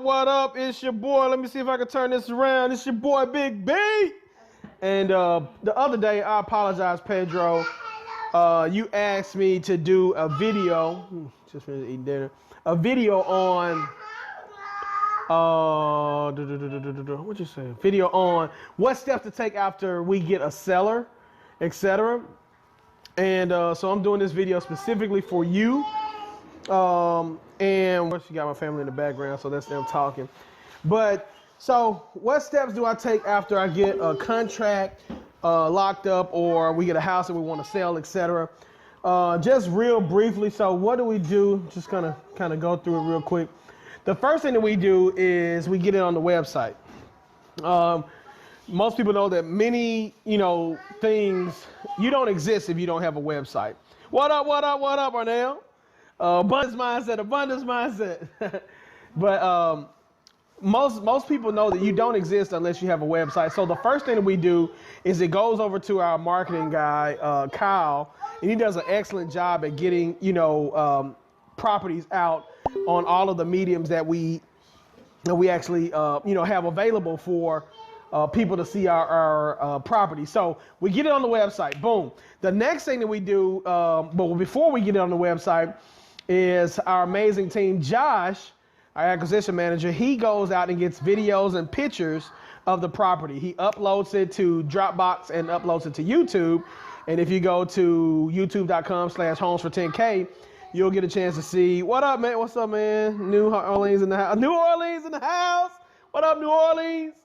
What up? It's your boy. Let me see if I can turn this around. It's your boy, Big B. And the other day, I apologize, Pedro. You asked me to do a video. Just finished eating dinner. A video on what you say? Video on what steps to take after we get a seller, etc. And so I'm doing this video specifically for you. And once you got my family in the background, so that's them talking. But so what steps do I take after I get a contract locked up, or we get a house that we want to sell, etc. Just real briefly. So what do we do? Just kind of go through it real quick. The first thing that we do is we get it on the website. Most people know that many, things, you don't exist if you don't have a website. What up, Arnell? Abundance mindset. But most people know that you don't exist unless you have a website. So the first thing that we do is it goes over to our marketing guy, Kyle, and he does an excellent job at getting, properties out on all of the mediums that we actually, have available for people to see our property. So we get it on the website. Boom. The next thing that we do, but before we get it on the website, is our amazing team, Josh, our acquisition manager. He goes out and gets videos and pictures of the property. He uploads it to Dropbox and uploads it to YouTube. And if you go to youtube.com/homes410k, you'll get a chance to see. What up, man? What's up, man? New Orleans in the house. New Orleans in the house. What up, New Orleans?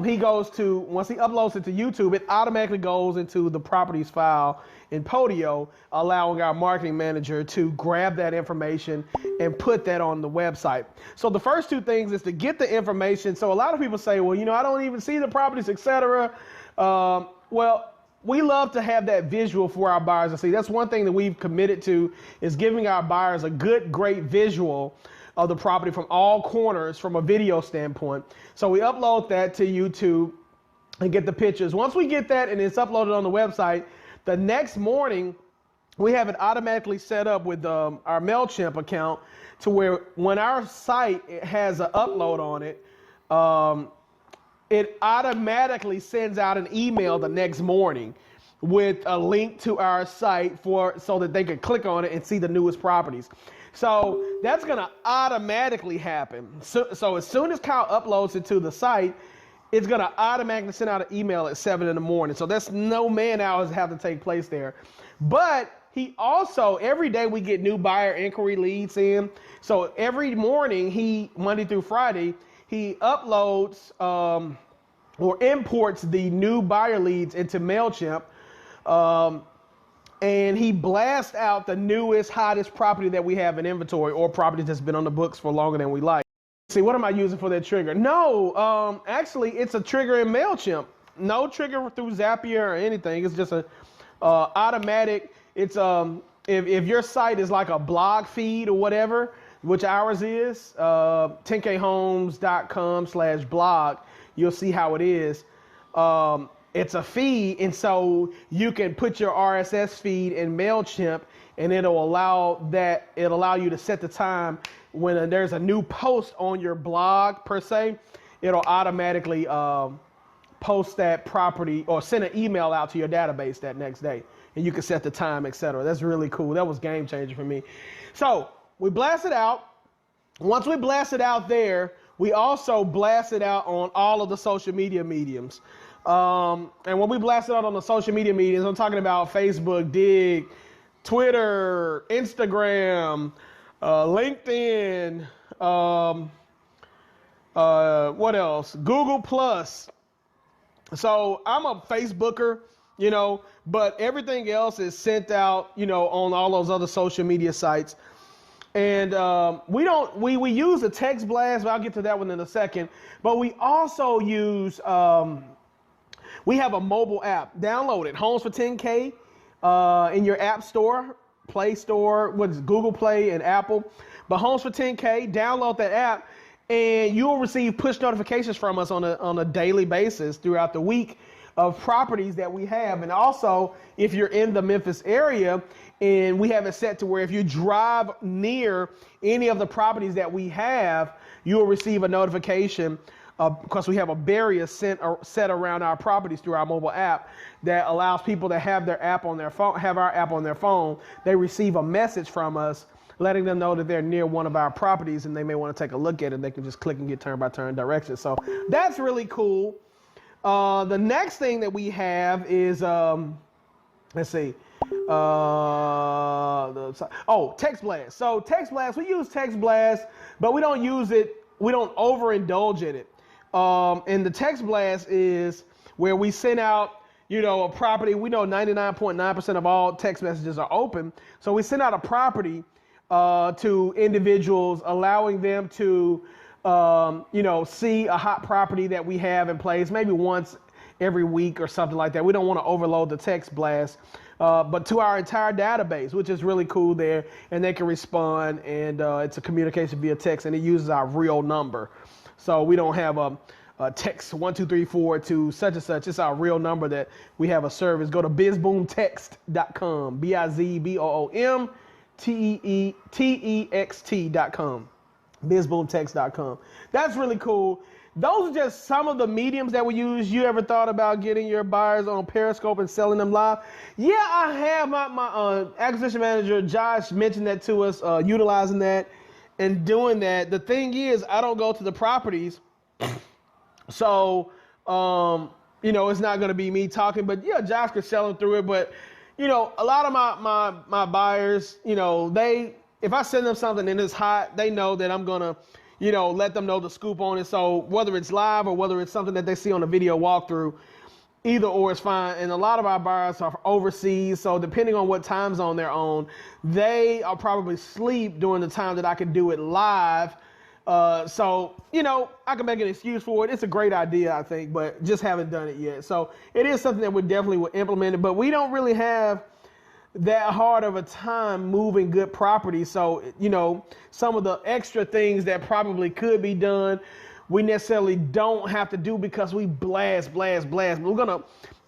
He goes to, once he uploads it to YouTube, it automatically goes into the properties file in Podio, allowing our marketing manager to grab that information and put that on the website. So the first two things is to get the information. So a lot of people say, well, I don't even see the properties, etc. Well, we love to have that visual for our buyers to see. That's one thing that we've committed to, is giving our buyers a good, great visual of the property from all corners from a video standpoint. So we upload that to YouTube and get the pictures. Once we get that and it's uploaded on the website, the next morning we have it automatically set up with our MailChimp account to where when our site has an upload on it, it automatically sends out an email the next morning with a link to our site so that they can click on it and see the newest properties. So that's going to automatically happen. So as soon as Kyle uploads it to the site, it's going to automatically send out an email at 7 in the morning. So that's no man hours have to take place there. But he also, every day we get new buyer inquiry leads in. So every morning, Monday through Friday, he uploads or imports the new buyer leads into MailChimp. And he blasts out the newest, hottest property that we have in inventory, or property that's been on the books for longer than we like. See, what am I using for that trigger? No, actually, it's a trigger in MailChimp. No trigger through Zapier or anything. It's just a automatic. It's if your site is like a blog feed or whatever, which ours is, 10khomes.com/blog, you'll see how it is. It's a feed, and so you can put your RSS feed in MailChimp, and it'll allow you to set the time when there's a new post on your blog per se. It'll automatically post that property or send an email out to your database that next day, and you can set the time, etc. That's really cool. That was game changer for me. So we blast it out. Once we blast it out there, we also blast it out on all of the social media mediums. And when we blast it out on the social media mediums, I'm talking about Facebook, Dig, Twitter, Instagram, LinkedIn, what else? Google Plus. So I'm a Facebooker, but everything else is sent out, on all those other social media sites. And we use a text blast, but I'll get to that one in a second. But we also use we have a mobile app. Download it, Homes for 10K, in your app store, Play Store, Google Play and Apple. But Homes for 10K, download that app, and you'll receive push notifications from us on a daily basis throughout the week of properties that we have. And also, if you're in the Memphis area And we have it set to where if you drive near any of the properties that we have, you will receive a notification because we have a barrier set around our properties through our mobile app that allows people to have their app on their phone, have our app on their phone. They receive a message from us letting them know that they're near one of our properties and they may want to take a look at it. They can just click and get turn-by-turn directions. So that's really cool. The next thing that we have is, let's see, Text Blast. So Text Blast, we use Text Blast, but we don't use it, we don't overindulge in it. And the Text Blast is where we send out, a property. We know 99.9% of all text messages are open. So we send out a property to individuals, allowing them to, see a hot property that we have in place, maybe once every week or something like that. We don't want to overload the Text Blast, but to our entire database, which is really cool there, and they can respond, and it's a communication via text, and it uses our real number. So we don't have a text 1234 to such and such. It's our real number that we have a service. Go to bizboomtext.com, bizboomtext.com, bizboomtext.com. That's really cool. Those are just some of the mediums that we use. You ever thought about getting your buyers on Periscope and selling them live? Yeah, I have. My acquisition manager, Josh, mentioned that to us, utilizing that and doing that. The thing is, I don't go to the properties. So, it's not going to be me talking, but yeah, Josh could sell them through it. But, a lot of my buyers, if I send them something and it's hot, they know that I'm going to, let them know the scoop on it. So whether it's live or whether it's something that they see on a video walkthrough, either or is fine. And a lot of our buyers are overseas. So depending on what time zone they're on, they are probably asleep during the time that I can do it live. So, I can make an excuse for it. It's a great idea, I think, but just haven't done it yet. So it is something that we definitely will implement it, but we don't really have that hard of a time moving good property. So, some of the extra things that probably could be done, we necessarily don't have to do because we blast. We're going to,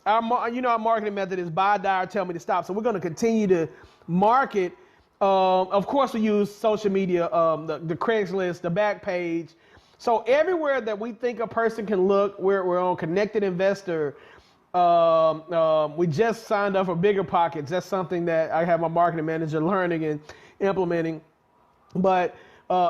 our marketing method is buy, die, or tell me to stop. So we're going to continue to market. Of course, we use social media, the Craigslist, the Backpage. So everywhere that we think a person can look, we're on Connected Investor. We just signed up for Bigger Pockets. That's something that I have my marketing manager learning and implementing. But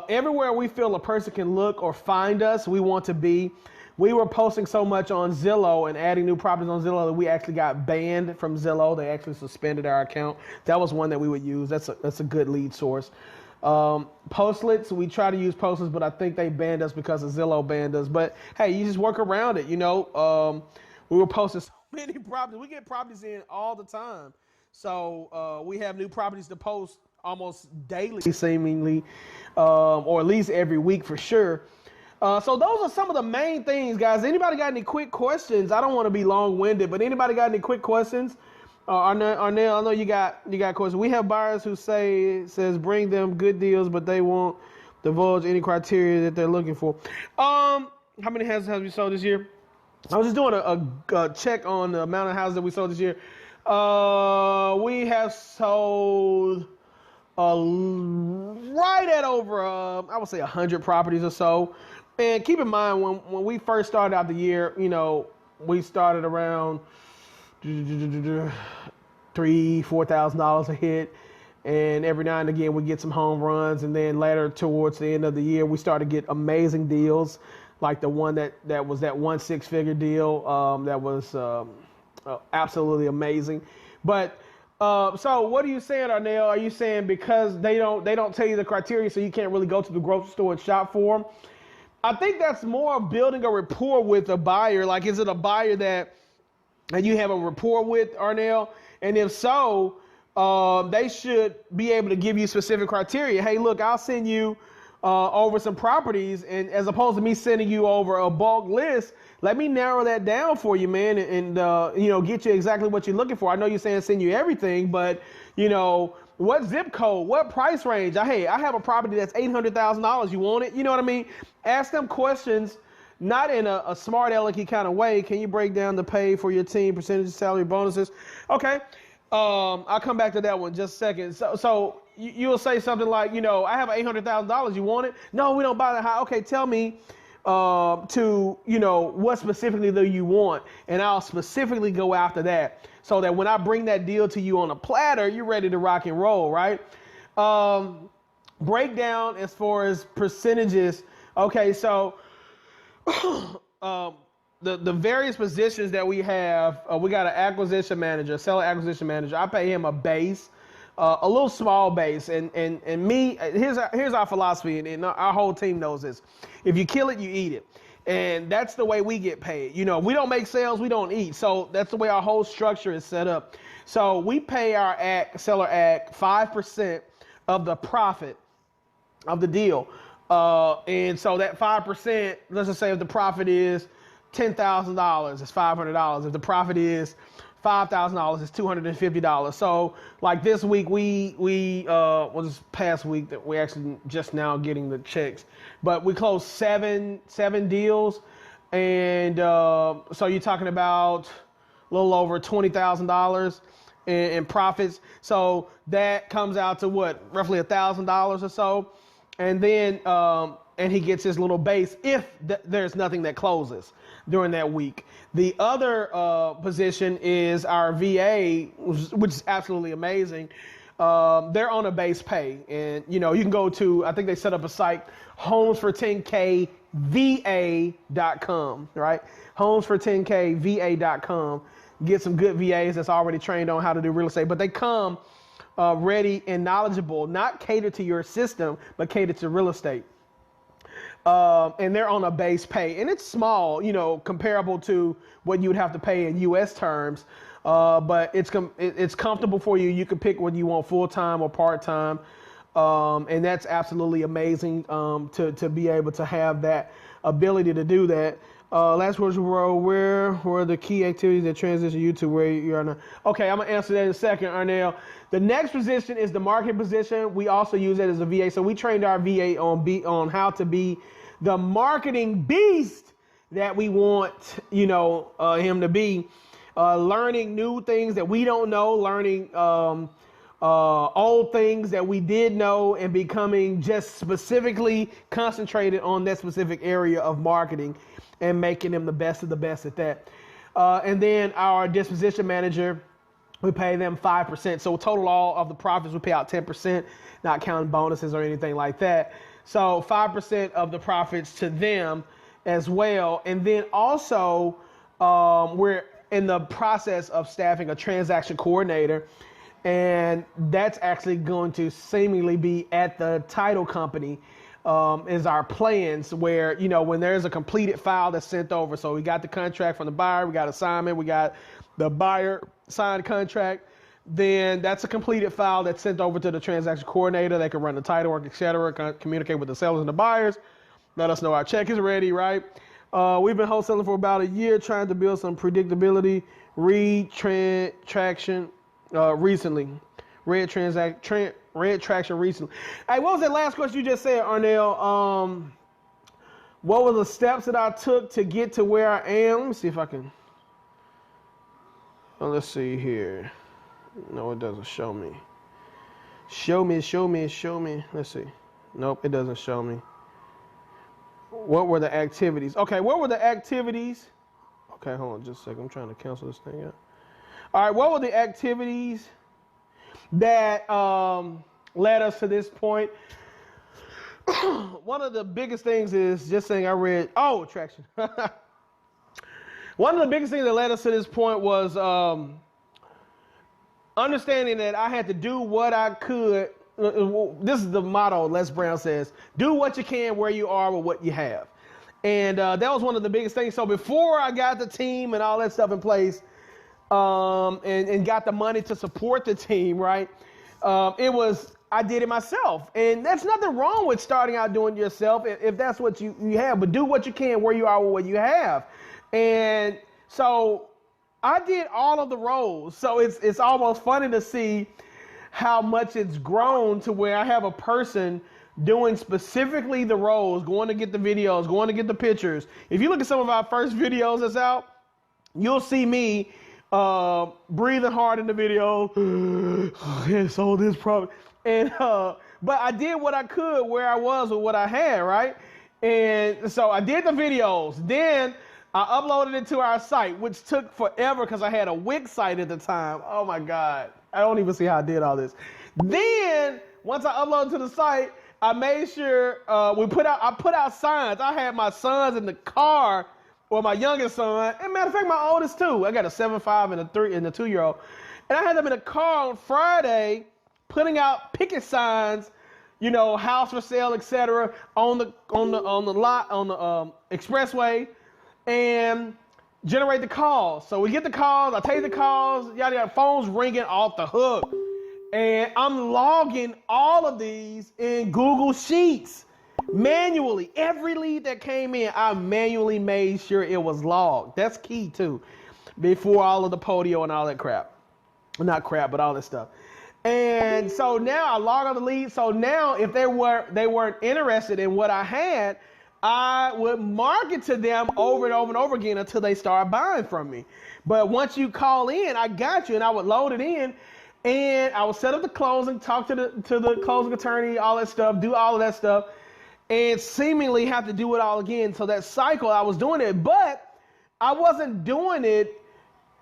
everywhere we feel a person can look or find us, we want to be. We were posting so much on Zillow and adding new properties on Zillow that we actually got banned from Zillow. They actually suspended our account. That was one that we would use. That's a good lead source. Postlets, we try to use Postlets, but I think they banned us because of Zillow banned us. But hey, you just work around it. We were posting so many properties. We get properties in all the time. So we have new properties to post almost daily, seemingly, or at least every week for sure. So those are some of the main things, guys. Anybody got any quick questions? I don't want to be long-winded, but anybody got any quick questions? Arnell, I know you got questions. We have buyers who says bring them good deals, but they won't divulge any criteria that they're looking for. How many houses have we sold this year? I was just doing a check on the amount of houses that we sold this year. We have sold right at over, I would say 100 properties or so. And keep in mind, when we first started out the year, we started around $3,000-$4,000 a hit. And every now and again, we get some home runs. And then later towards the end of the year, we started to get amazing deals, like the one that was that 1 6-figure deal. That was absolutely amazing. But so what are you saying, Arnell? Are you saying because they don't tell you the criteria, so you can't really go to the grocery store and shop for them? I think that's more of building a rapport with a buyer. Like, is it a buyer that you have a rapport with, Arnell? And if so, they should be able to give you specific criteria. Hey, look, I'll send you over some properties, and as opposed to me sending you over a bulk list, let me narrow that down for you, man, and get you exactly what you're looking for. I know you're saying send you everything, but what zip code, what price range? Hey, I have a property that's $800,000. You want it? You know what I mean? Ask them questions, not in a smart alecky kind of way. Can you break down the pay for your team, percentage, salary, bonuses? Okay. I'll come back to that one just a second. So you'll say something like, I have $800,000. You want it? No, we don't buy that high. Okay, tell me what specifically do you want, and I'll specifically go after that, so that when I bring that deal to you on a platter, you're ready to rock and roll, right? Breakdown as far as percentages. Okay, so the various positions that we have, we got an acquisition manager, seller acquisition manager. I pay him a base, a little small base, and me. Here's our philosophy, and our whole team knows this: if you kill it, you eat it, and that's the way we get paid. If we don't make sales, we don't eat. So that's the way our whole structure is set up. So we pay our seller 5% of the profit of the deal, and so that 5%. Let's just say if the profit is $10,000, it's $500. If the profit is $5,000, it's $250. So like this week, this past week that we actually just now getting the checks, but we closed seven deals. And so you're talking about a little over $20,000 in profits. So that comes out to what, roughly $1,000 or so. And then, and he gets his little base if there's nothing that closes during that week. The other position is our VA, which is absolutely amazing. They're on a base pay, and you can go to, I think they set up a site, homesfor10kva.com, right? homesfor10kva.com. Get some good VAs that's already trained on how to do real estate, but they come ready and knowledgeable, not catered to your system, but catered to real estate. And they're on a base pay, and it's small, comparable to what you would have to pay in U.S. terms. But it's comfortable for you. You can pick whether you want full-time or part-time. And that's absolutely amazing to be able to have that ability to do that. Last words were, where were the key activities that transition you to where you are now? Okay, I'm going to answer that in a second, Arnell. The next position is the market position. We also use that as a VA. So we trained our VA on how to be the marketing beast that we want, him to be. Learning new things that we don't know, learning old things that we did know, and becoming just specifically concentrated on that specific area of marketing and making them the best of the best at that. And then our disposition manager, we pay them 5%. So total all of the profits, we pay out 10%, not counting bonuses or anything like that. So 5% of the profits to them as well. And then also we're in the process of staffing a transaction coordinator, and that's actually going to seemingly be at the title company. Is our plans, where when there's a completed file that's sent over, so we got the contract from the buyer, we got assignment, we got the buyer signed contract, then that's a completed file that's sent over to the transaction coordinator. They can run the title work, etc., communicate with the sellers and the buyers, let us know our check is ready, right? We've been wholesaling for about a year, trying to build some predictability. Traction recently. Red traction recently. Hey, what was that last question you just said, Arnell? What were the steps that I took to get to where I am? Let me see if I can. Oh, let's see here. No, it doesn't show me. Show me. Let's see. Nope, it doesn't show me. What were the activities? Okay, what were the activities? Okay, hold on just a second. I'm trying to cancel this thing out. All right, what were the activities that led us to this point? One of the biggest things is just saying I read, traction. One of the biggest things that led us to this point was understanding that I had to do what I could. This is the motto Les Brown says, do what you can where you are with what you have. And that was one of the biggest things. So before I got the team and all that stuff in place, and got the money to support the team, right? I did it myself. And that's nothing wrong with starting out doing it yourself if that's what you have, but do what you can where you are with what you have. And so I did all of the roles. So it's almost funny to see how much it's grown to where I have a person doing specifically the roles, going to get the videos, going to get the pictures. If you look at some of our first videos that's out, you'll see me breathing hard in the video. Okay, so this probably, and but I did what I could where I was with what I had, right? And so I did the videos. Then I uploaded it to our site, which took forever because I had a Wix site at the time. Oh my God. I don't even see how I did all this. Then once I uploaded to the site, I made sure I put out signs. I had my sons in the car, or my youngest son, and matter of fact, my oldest too. I got a 7'5" and a 2-year-old. And I had them in the car on Friday putting out picket signs, you know, house for sale, etc., on the lot, on the expressway, and generate the calls. So we get the calls, I take the calls, yada yada, phones ringing off the hook. And I'm logging all of these in Google Sheets manually. Every lead that came in, I manually made sure it was logged. That's key too, before all of the Podio and all that crap. Not crap, but all that stuff. And so now I log on the lead. So now if they weren't interested in what I had, I would market to them over and over and over again until they start buying from me. But once you call in, I got you, and I would load it in, and I would set up the closing, talk to the closing attorney, all that stuff, do all of that stuff, and seemingly have to do it all again. So that cycle, I was doing it, but I wasn't doing it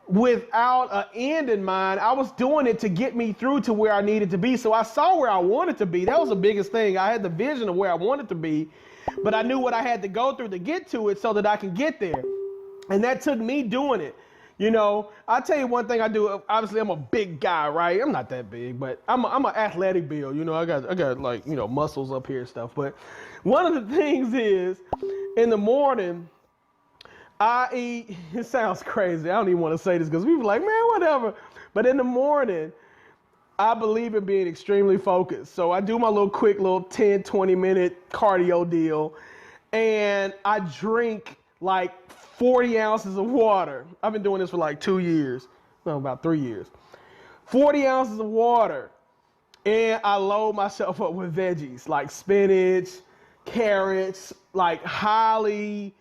without an end in mind. I was doing it to get me through to where I needed to be. So I saw where I wanted to be. That was the biggest thing. I had the vision of where I wanted to be, but I knew what I had to go through to get to it so that I can get there. And that took me doing it. You know, I'll tell you one thing I do. Obviously, I'm a big guy, right? I'm not that big, but I'm an athletic build. You know, I got like, you know, muscles up here and stuff. But one of the things is, in the morning, I eat, it sounds crazy. I don't even want to say this because people are like, man, whatever. But in the morning, I believe in being extremely focused. So I do my quick 10, 20-minute cardio deal. And I drink like 40 ounces of water. I've been doing this for like 2 years. No, about 3 years. 40 ounces of water. And I load myself up with veggies like spinach, carrots, like highly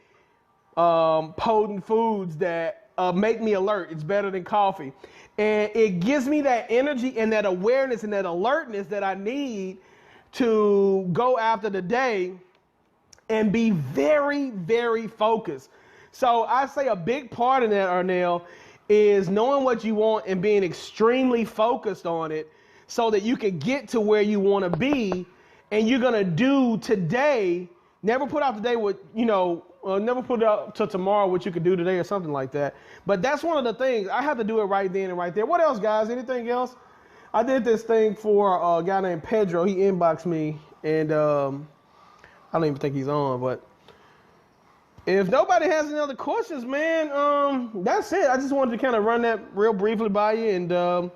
potent foods that make me alert. It's better than coffee. And it gives me that energy and that awareness and that alertness that I need to go after the day and be very, very focused. So I say a big part of that, Arnell, is knowing what you want and being extremely focused on it so that you can get to where you want to be. And you're going to do today, never put out today what, you know, never put it out to tomorrow what you could do today or something like that. But that's one of the things. I have to do it right then and right there. What else, guys? Anything else? I did this thing for a guy named Pedro. He inboxed me, and I don't even think he's on, but if nobody has any other questions, man, that's it. I just wanted to kind of run that real briefly by you, and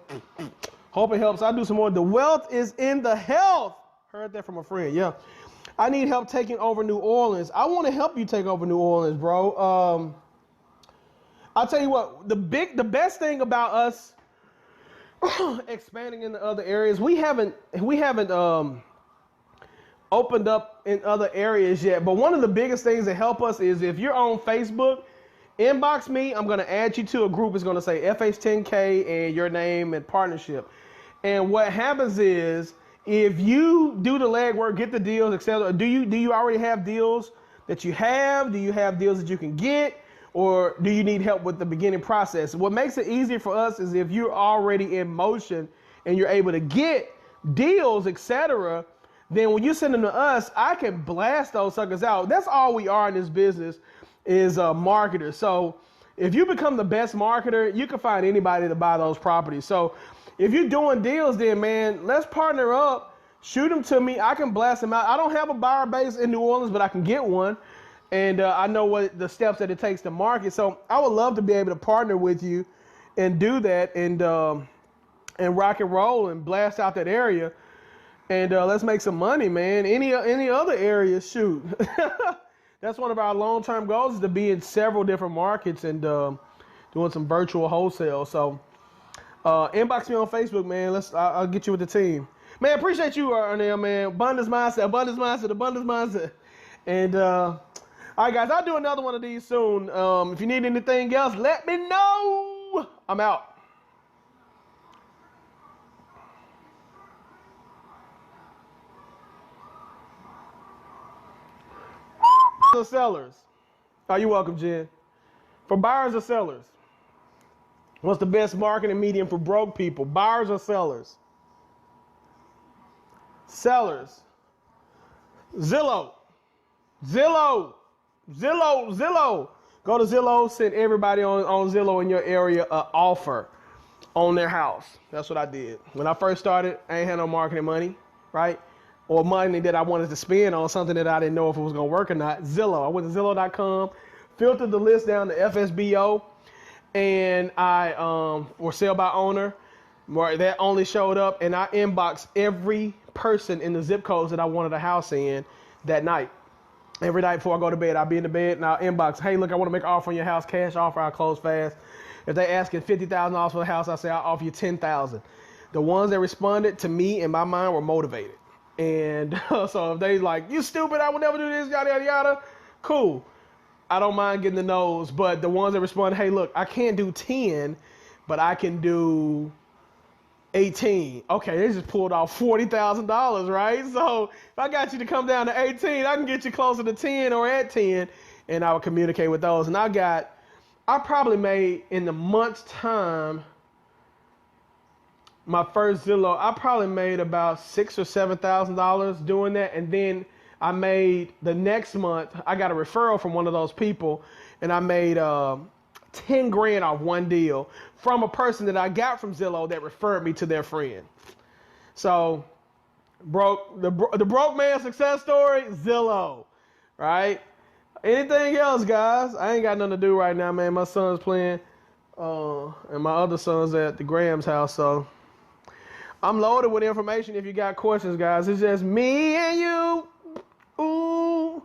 hope it helps. I'll do some more. The wealth is in the health. Heard that from a friend, yeah. I need help taking over New Orleans. I want to help you take over New Orleans, bro. I'll tell you what, the best thing about us expanding into other areas, we haven't opened up in other areas yet. But one of the biggest things that help us is if you're on Facebook, inbox me. I'm going to add you to a group. It's going to say FH10K and your name and partnership. And what happens is, if you do the legwork, get the deals, etc., do you already have deals that you have? Do you have deals that you can get? Or do you need help with the beginning process? What makes it easier for us is if you're already in motion and you're able to get deals, etc., then when you send them to us, I can blast those suckers out. That's all we are in this business, is marketers. So if you become the best marketer, you can find anybody to buy those properties. So if you're doing deals, then, man, let's partner up. Shoot them to me. I can blast them out. I don't have a buyer base in New Orleans, but I can get one. And I know what the steps that it takes to market. So I would love to be able to partner with you and do that and rock and roll and blast out that area. And let's make some money, man. Any other areas, shoot. That's one of our long-term goals, is to be in several different markets and doing some virtual wholesale. So inbox me on Facebook, man. I'll get you with the team. Man, appreciate you, Arnell, man. Abundance mindset, abundance mindset, abundance mindset. And all right, guys, I'll do another one of these soon. If you need anything else, let me know. I'm out. Or sellers. Oh, you're welcome, Jen. For buyers or sellers, what's the best marketing medium for broke people? Buyers or sellers? Sellers. Zillow. Zillow. Zillow. Zillow. Go to Zillow, send everybody on Zillow in your area an offer on their house. That's what I did. When I first started, I ain't had no marketing money, right? Or money that I wanted to spend on something that I didn't know if it was going to work or not. Zillow. I went to Zillow.com, filtered the list down to FSBO, and I, for sale by owner, where that only showed up, and I inboxed every person in the zip codes that I wanted a house in that night. Every night before I go to bed, I'll be in the bed and I'll inbox, hey, look, I want to make an offer on your house, cash offer, I'll close fast. If they asking $50,000 for the house, I say I'll offer you $10,000. The ones that responded to me in my mind were motivated. And so if they like, you stupid, I would never do this, yada, yada, yada, cool. I don't mind getting the no's, but the ones that responded, hey, look, I can't do 10, but I can do 18. Okay, they just pulled off $40,000, right? So if I got you to come down to 18, I can get you closer to 10 or at 10, and I would communicate with those. And I probably made in the month's time, my first Zillow, I probably made about $6,000 or $7,000 doing that. And then I made the next month, I got a referral from one of those people, and I made 10 grand off one deal from a person that I got from Zillow that referred me to their friend. So, the broke man success story, Zillow, right? Anything else, guys? I ain't got nothing to do right now, man. My son's playing, and my other son's at the Graham's house, so I'm loaded with information if you got questions, guys. It's just me and you. Ooh.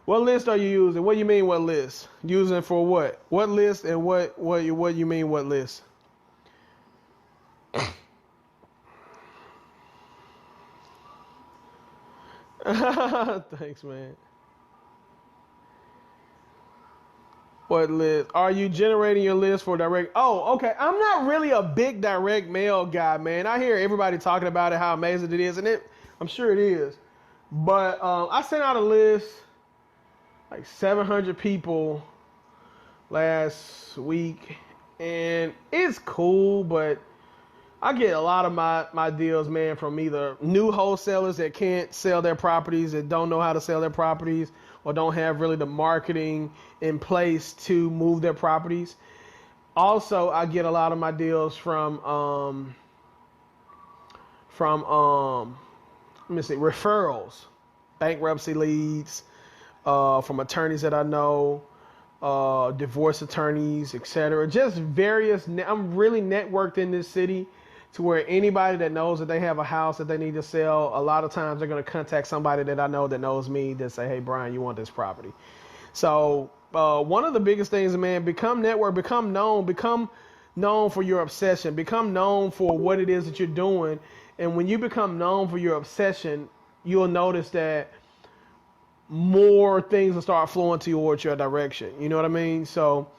What list are you using? What do you mean what list? Using for what? What list and what you mean what list? Thanks, man. What list? Are you generating your list for direct? Oh, okay. I'm not really a big direct mail guy, man. I hear everybody talking about it, how amazing it is, and I'm sure it is. But I sent out a list, like 700 people last week, and it's cool, but I get a lot of my deals, man, from either new wholesalers that can't sell their properties, that don't know how to sell their properties, or don't have really the marketing in place to move their properties. Also, I get a lot of my deals from let me see, referrals, bankruptcy leads, from attorneys that I know, divorce attorneys, etc. Just various. I'm really networked in this city to where anybody that knows that they have a house that they need to sell, a lot of times they're going to contact somebody that I know that knows me that say, hey, Brian, you want this property. So one of the biggest things, man, become known for your obsession, become known for what it is that you're doing. And when you become known for your obsession, you'll notice that more things will start flowing towards your direction. You know what I mean? So,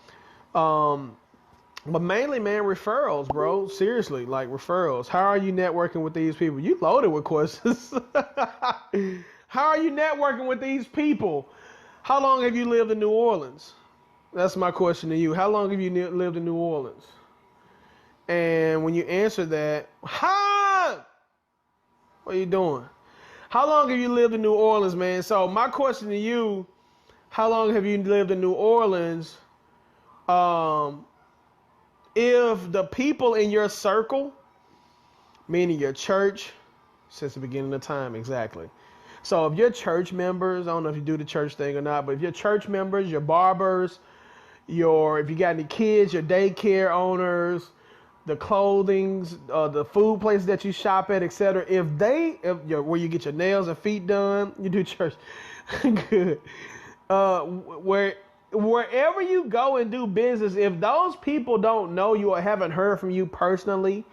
but mainly, man, referrals, bro. Seriously, like referrals. How are you networking with these people? You loaded with questions. How are you networking with these people? How long have you lived in New Orleans? That's my question to you. How long have you lived in New Orleans? And when you answer that, what are you doing? How long have you lived in New Orleans, man? So my question to you, how long have you lived in New Orleans? If the people in your circle, meaning your church, since the beginning of time, exactly. So if your church members, I don't know if you do the church thing or not, but if your church members, your barbers, if you got any kids, your daycare owners, the clothings, the food places that you shop at, etc. Where you get your nails and feet done, you do church, good. Wherever you go and do business, if those people don't know you or haven't heard from you personally,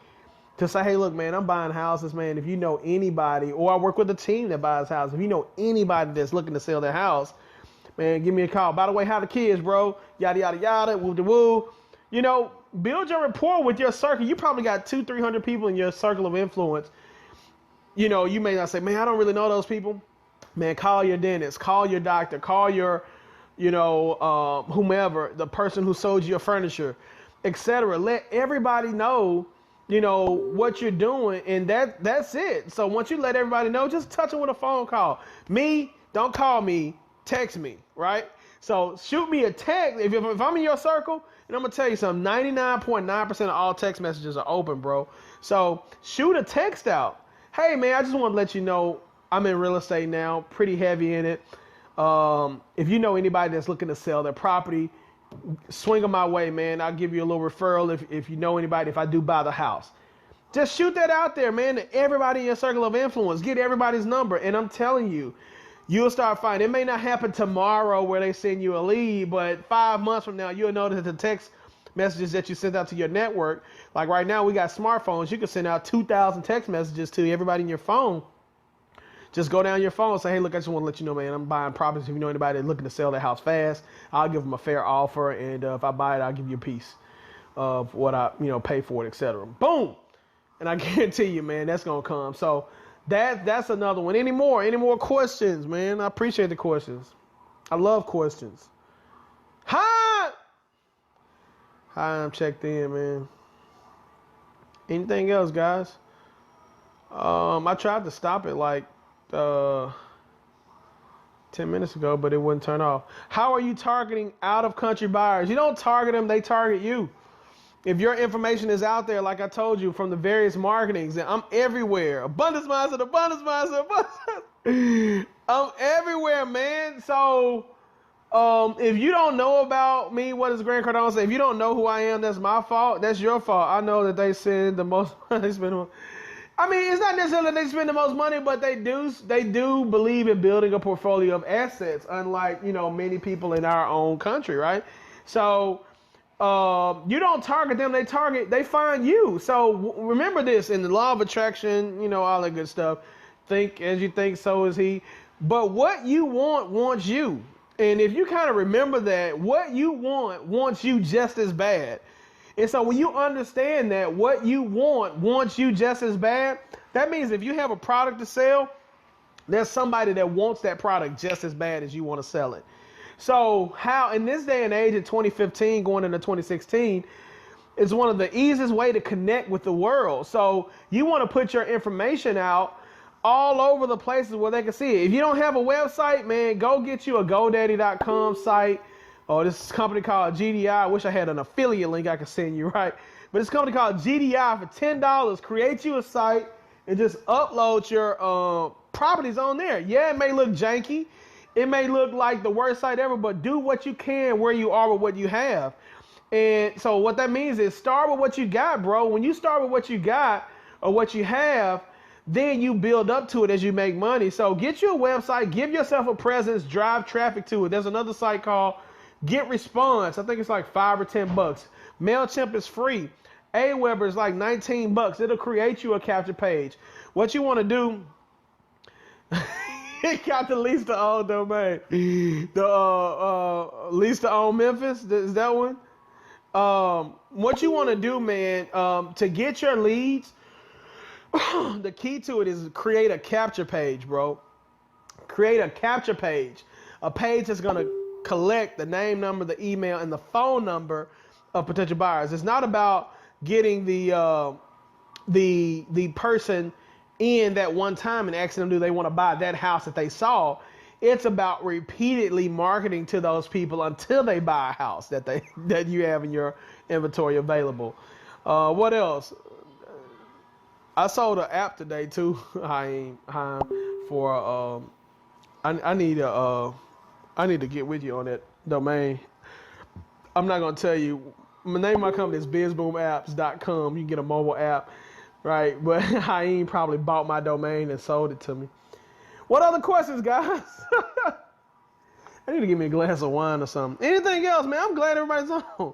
to say, hey, look, man, I'm buying houses, man. If you know anybody, or I work with a team that buys houses. If you know anybody that's looking to sell their house, man, give me a call. By the way, how the kids, bro? Yada, yada, yada, woo-de-woo. You know, build your rapport with your circle. You probably got 200-300 people in your circle of influence. You know, you may not say, man, I don't really know those people. Man, call your dentist, call your doctor, call your, whomever, the person who sold you your furniture, etc. Let everybody know, what you're doing, and that's it. So once you let everybody know, just touch them with a phone call. Me, don't call me, text me, right? So shoot me a text. If I'm in your circle, and I'm going to tell you something, 99.9% of all text messages are open, bro. So shoot a text out. Hey, man, I just want to let you know I'm in real estate now, pretty heavy in it. If you know anybody that's looking to sell their property, swing them my way, man. I'll give you a little referral if you know anybody, if I do buy the house. Just shoot that out there, man, to everybody in your circle of influence. Get everybody's number, and I'm telling you, you'll start finding. It may not happen tomorrow where they send you a lead, but 5 months from now, you'll notice that the text messages that you send out to your network, like right now we got smartphones, you can send out 2,000 text messages to everybody in your phone. Just go down your phone and say, hey, look, I just want to let you know, man, I'm buying properties. If you know anybody that's looking to sell their house fast, I'll give them a fair offer, and if I buy it, I'll give you a piece of what I, pay for it, etc. Boom! And I guarantee you, man, that's gonna come. So that's another one. Any more questions, man? I appreciate the questions. I love questions. Hi, I'm checked in, man. Anything else, guys? I tried to stop it like 10 minutes ago, but it wouldn't turn off. How are you targeting out-of-country buyers? You don't target them, they target you. If your information is out there, like I told you, from the various marketings, and I'm everywhere. Abundance mindset, abundance mindset, abundance. I'm everywhere, man. So if you don't know about me, what does Grant Cardone say? If you don't know who I am, that's my fault. That's your fault. I know that they spend the most money. I mean, it's not necessarily that they spend the most money, but they do believe in building a portfolio of assets, unlike, many people in our own country, right? So you don't target them, they find you. So remember this, in the law of attraction, all that good stuff. Think as you think, so is he. But what you want wants you. And if you kind of remember that, what you want wants you just as bad. And so when you understand that what you want wants you just as bad, that means if you have a product to sell, there's somebody that wants that product just as bad as you want to sell it. So how, in this day and age, in 2015 going into 2016, is one of the easiest way to connect with the world. So you want to put your information out all over the places where they can see it. If you don't have a website, man, go get you a GoDaddy.com site. Oh, this company called GDI. I wish I had an affiliate link I could send you, right? But this company called GDI for $10. Create you a site and just upload your properties on there. Yeah, it may look janky. It may look like the worst site ever, but do what you can where you are with what you have. And so what that means is start with what you got, bro. When you start with what you got or what you have, then you build up to it as you make money. So get you a website, give yourself a presence, drive traffic to it. There's another site called Get Response. I think it's like $5 or $10. MailChimp is free. Aweber is like $19. It'll create you a capture page. What you want to do, it got the lease to own domain. The lease to own Memphis, is that one? What you want to do, man, to get your leads, the key to it is create a capture page, bro. Create a capture page. A page that's going to collect the name, number, the email, and the phone number of potential buyers. It's not about getting the person in that one time and asking them, do they want to buy that house that they saw? It's about repeatedly marketing to those people until they buy a house that you have in your inventory available. What else? I sold an app today too, Haim, for I need to get with you on that domain. I'm not gonna tell you. The name of my company is bizboomapps.com. You can get a mobile app, right? But Haim probably bought my domain and sold it to me. What other questions, guys? I need to get me a glass of wine or something. Anything else, man? I'm glad everybody's on.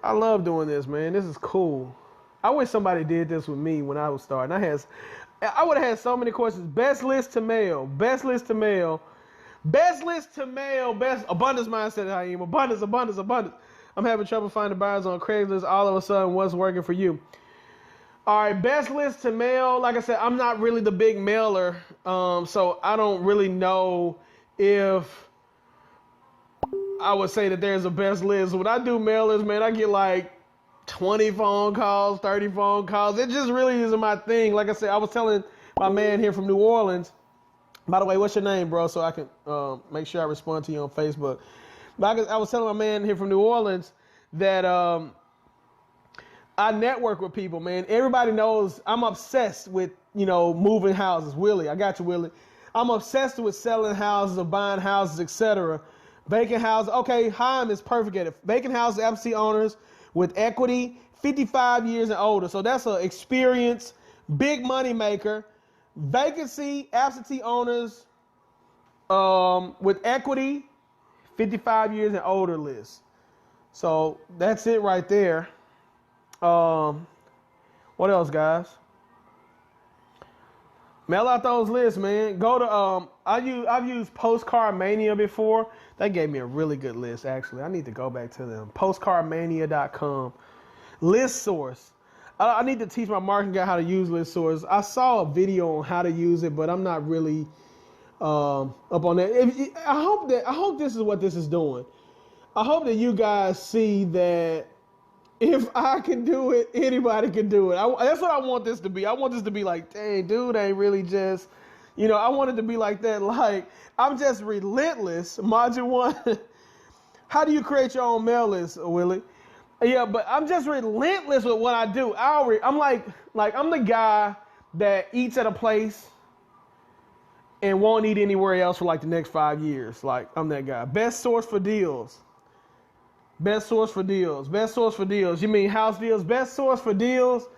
I love doing this, man. This is cool. I wish somebody did this with me when I was starting. I would have had so many questions. Best list to mail. Best list to mail. Best list to mail. Best abundance mindset, Haim. Abundance. I'm having trouble finding buyers on Craigslist. All of a sudden, what's working for you? All right, best list to mail. Like I said, I'm not really the big mailer, so I don't really know if I would say that there's a best list. When I do mailers, man, I get like 20 phone calls, 30 phone calls. It just really isn't my thing. Like I said, I was telling my man here from New Orleans, by the way, what's your name, bro? So I can make sure I respond to you on Facebook. But I was telling my man here from New Orleans that I network with people, man. Everybody knows I'm obsessed with, moving houses. Willie, I got you, Willie. I'm obsessed with selling houses or buying houses, etc. Vacant houses. Okay, Heim is perfect at it. Vacant houses, absentee owners with equity, 55 years and older. So that's an experience, big money maker. Vacancy, absentee owners with equity, 55 years and older list. So that's it right there. What else, guys? Mail out those lists, man. Go to I've used Postcard Mania before. They gave me a really good list, actually. I need to go back to them. Postcardmania.com. List Source. I need to teach my marketing guy how to use List Source. I saw a video on how to use it, but I'm not really up on that. I hope this is what this is doing. I hope that you guys see that if I can do it, anybody can do it. That's what I want this to be. I want this to be like, dang, dude, ain't really just, I want it to be like that. Like, I'm just relentless. Module 1. How do you create your own mail list, Willie? Yeah, but I'm just relentless with what I do. I'm like I'm the guy that eats at a place and won't eat anywhere else for like the next 5 years. Like, I'm that guy. Best source for deals. Best source for deals. Best source for deals. You mean house deals? Best source for deals?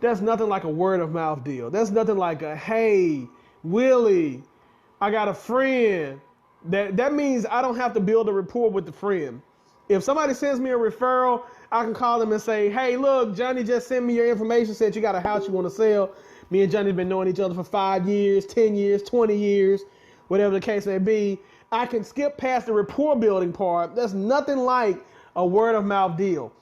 That's nothing like a word of mouth deal. That's nothing like a, hey, Willie, I got a friend. That means I don't have to build a rapport with the friend. If somebody sends me a referral, I can call them and say, hey, look, Johnny just sent me your information, said you got a house you want to sell. Me and Johnny have been knowing each other for 5 years, 10 years, 20 years, whatever the case may be. I can skip past the rapport building part. There's nothing like a word of mouth deal.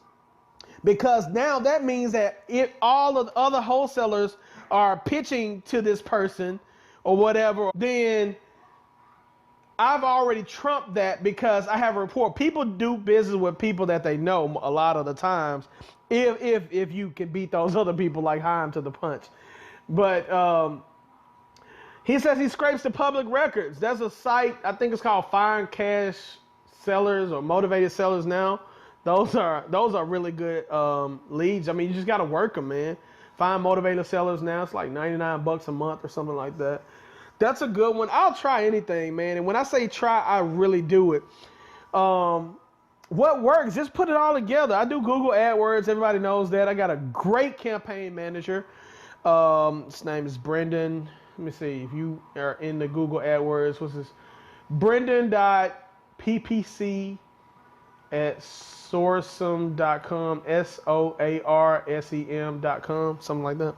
Because now that means that if all of the other wholesalers are pitching to this person or whatever, then I've already trumped that because I have a rapport. People do business with people that they know a lot of the times if you can beat those other people like Heim to the punch. But he says he scrapes the public records. There's a site, I think it's called Find Cash Sellers or Motivated Sellers now. Those are really good leads. I mean, you just got to work them, man. Find Motivated Sellers now. It's like $99 a month or something like that. That's a good one. I'll try anything, man. And when I say try, I really do it. What works? Just put it all together. I do Google AdWords. Everybody knows that. I got a great campaign manager. His name is Brendan. Let me see if you are in the Google AdWords. What's this? Brendan.ppc at sourcem.com, SOARSEM.com, something like that.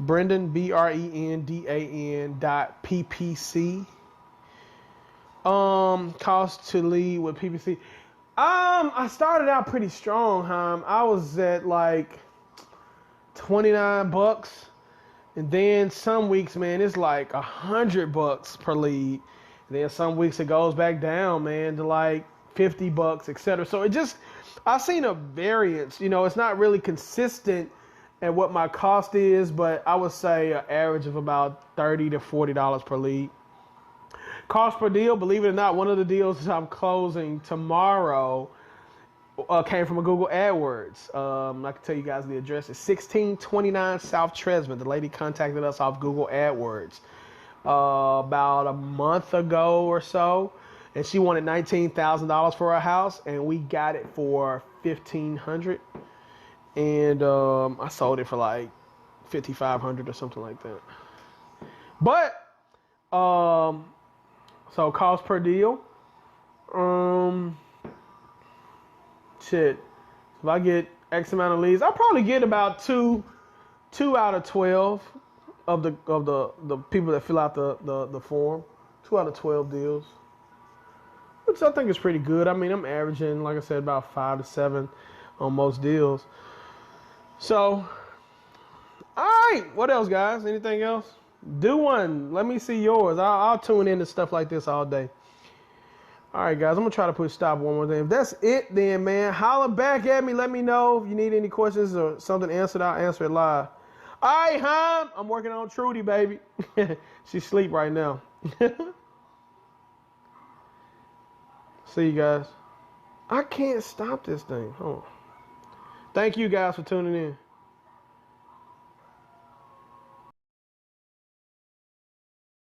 Brendan, BRENDAN.ppc. Cost to lead with PPC. I started out pretty strong, I was at like $29. And then some weeks, man, it's like $100 per lead. And then some weeks it goes back down, man, to like $50, etc. So I've seen a variance. It's not really consistent at what my cost is, but I would say an average of about $30 to $40 per lead. Cost per deal, believe it or not, one of the deals I'm closing tomorrow came from a Google AdWords. I can tell you guys the address. It's 1629 South Tresman. The lady contacted us off Google AdWords about a month ago or so, and she wanted $19,000 for her house, and we got it for $1,500, and I sold it for like $5,500 or something like that. But so cost per deal. Shit, if I get X amount of leads, I'll probably get about two out of 12 of the people that fill out the form. 2 out of 12 deals. which I think is pretty good. I mean, I'm averaging, like I said, about 5 to 7 on most deals. So, all right. What else, guys? Anything else? Do one. Let me see yours. I'll tune into stuff like this all day. All right, guys. I'm going to try to put stop one more thing. If that's it, then, man, holler back at me. Let me know if you need any questions or something answered. I'll answer it live. All right, Ham. I'm working on Trudy, baby. She's asleep right now. See you guys. I can't stop this thing. Hold on. Thank you guys for tuning in.